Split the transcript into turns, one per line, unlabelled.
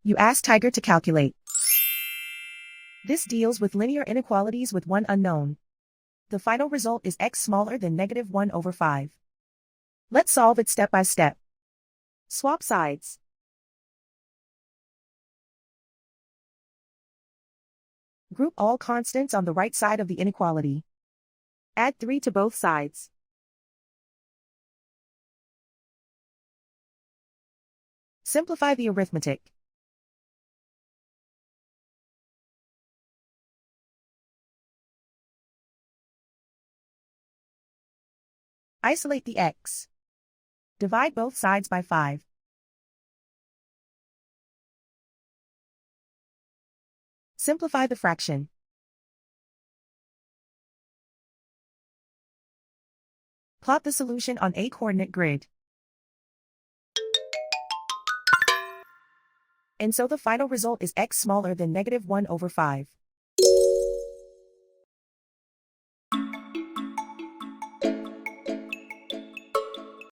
You ask Tiger to calculate. This deals with linear inequalities with one unknown. The final result is x smaller than -1/5. Let's solve it step by step. Swap sides. Group all constants on the right side of the inequality. Add 3 to both sides. Simplify the arithmetic. Isolate the x. Divide both sides by 5. Simplify the fraction. Plot the solution on a coordinate grid. And so the final result is x smaller than -1/5.